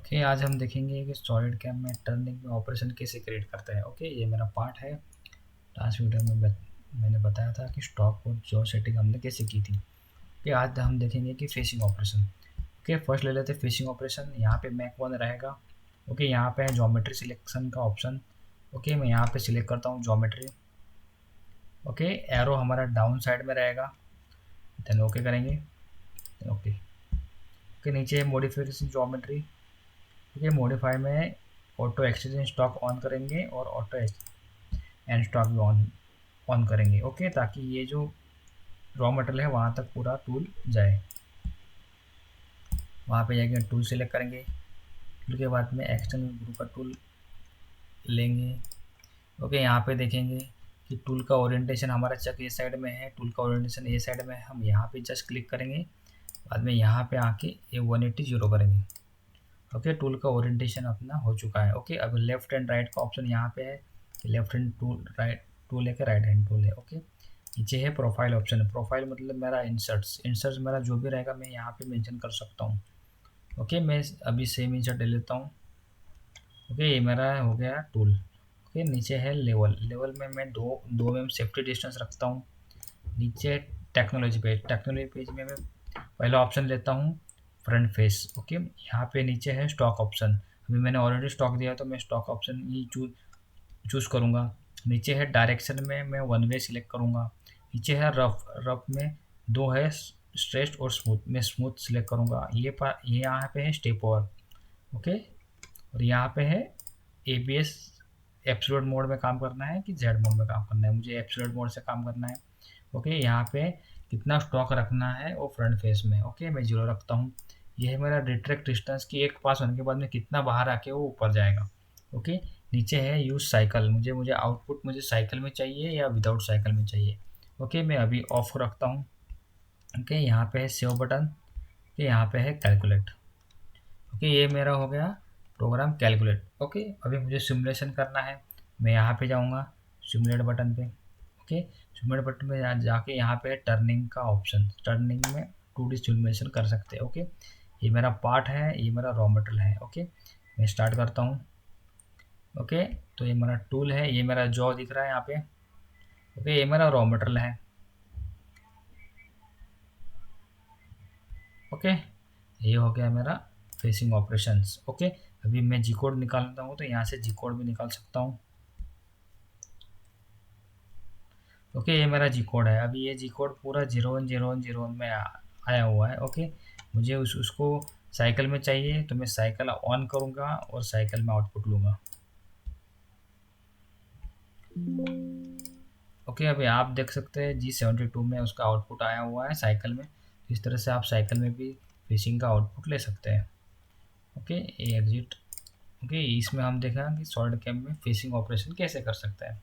Okay, आज हम देखेंगे कि सॉलिड कैम में टर्निंग में ऑपरेशन कैसे क्रिएट करते हैं। ओके, ये मेरा पार्ट है। लास्ट वीडियो में मैंने बताया था कि स्टॉक और जॉ सेटिंग हमने कैसे की थी। ओके, आज हम देखेंगे कि फेसिंग ऑपरेशन। ओके, फर्स्ट ले लेते हैं फेसिंग ऑपरेशन। यहाँ पे मैक 1 रहेगा। ओके, यहाँ पे है ज्योमेट्री सिलेक्शन का ऑप्शन। ओके, मैं यहाँ पे सिलेक्ट करता हूँ ज्योमेट्री। ओके, एरो हमारा डाउन साइड में रहेगा। देन ओके करेंगे। ओके ओके, नीचे है मॉडिफिकेशन ज्योमेट्री। ठीक है, मॉडिफाई में ऑटो एक्सचेंज स्टॉक ऑन करेंगे और ऑटो एंड स्टॉक भी ऑन करेंगे। ओके, ताकि ये जो रॉ मटेरियल है वहाँ तक पूरा टूल जाए। वहाँ पे जाके टूल सेलेक्ट करेंगे। टूल के बाद में एक्सटर्नल ग्रुप का टूल लेंगे। ओके, यहाँ पे देखेंगे कि टूल का ओरिएंटेशन हमारा चक ए साइड में है, टूल का ओरिएंटेशन ए साइड में है। हम यहाँ पे जस्ट क्लिक करेंगे, बाद में यहाँ पे आके ये 180 जीरो करेंगे। ओके, टूल का ओरिएंटेशन अपना हो चुका है। ओके, अब लेफ्ट एंड राइट का ऑप्शन यहाँ पे है कि लेफ्ट हैंड टूल है कि राइट हैंड टूल है। ओके, नीचे है प्रोफाइल ऑप्शन। प्रोफाइल मतलब मेरा इंसर्ट्स मेरा जो भी रहेगा मैं यहाँ पे मेंशन कर सकता हूँ। ओके, मैं अभी सेम इंसर्ट ले लेता हूँ। ओके, ये मेरा हो गया टूल। ओके, नीचे है लेवल में मैं दो में सेफ्टी डिस्टेंस रखता हूँ। नीचे टेक्नोलॉजी पेज में मैं पहला ऑप्शन लेता हूँ फ्रंट फेस। ओके, यहाँ पे नीचे है स्टॉक ऑप्शन। अभी मैंने ऑलरेडी स्टॉक दिया तो मैं स्टॉक ऑप्शन ही चूज़ करूँगा। नीचे है डायरेक्शन में मैं वन वे सिलेक्ट करूँगा। नीचे है रफ में दो है स्ट्रेट और स्मूथ, मैं स्मूथ सिलेक्ट करूँगा। ये यहाँ पे है स्टेप ओवर। ओके, और यहाँ पे है ABS एब्सोल्यूट मोड में काम करना है कि जेड मोड में काम करना है। मुझे एब्सोल्यूट मोड से काम करना है। ओके, यहाँ पे कितना स्टॉक रखना है वो फ्रंट फेस में। ओके, मैं 0 रखता हूँ। ये है मेरा रिट्रैक्ट डिस्टेंस की एक पास होने के बाद में कितना बाहर आके वो ऊपर जाएगा। ओके, नीचे है यूज साइकिल। मुझे आउटपुट मुझे साइकिल में चाहिए या विदाउट साइकिल में चाहिए। ओके, मैं अभी ऑफ रखता हूँ। ओके, यहाँ पे है सेव बटन। ओके, यहाँ पे है कैलकुलेट। ओके, ये मेरा हो गया प्रोग्राम कैलकुलेट। ओके, अभी मुझे सिमुलेशन करना है। मैं यहाँ पे जाऊँगा सिमुलेट बटन पे। ओके, सिमुलेट बटन पे जाके यहाँ पे टर्निंग का ऑप्शन, टर्निंग में 2D सिमुलेशन कर सकते हैं। ओके, ये मेरा पार्ट है, ये मेरा रॉ मटेरियल है। ओके, मैं स्टार्ट करता हूँ। ओके, तो ये मेरा टूल है, ये मेरा जॉ दिख रहा है यहाँ पे। ओके, ये मेरा रॉ मटेरियल है। ओके, ये हो गया मेरा फेसिंग ऑपरेशंस। ओके, अभी मैं जी कोड निकालता हूँ तो यहाँ से जी कोड भी निकाल सकता हूँ। ओके, ये मेरा जी कोड है। अभी ये जी कोड पूरा 010101 में आया हुआ है। ओके, मुझे उसको साइकिल में चाहिए तो मैं साइकिल ऑन करूँगा और साइकिल में आउटपुट लूँगा। ओके, अभी आप देख सकते हैं G72 में उसका आउटपुट आया हुआ है साइकिल में। इस तरह से आप साइकिल में भी फिशिंग का आउटपुट ले सकते हैं। ओके, ये एग्जिट। ओके, इसमें हम देखा कि सॉलिड कैम में फिशिंग ऑपरेशन कैसे कर सकते हैं।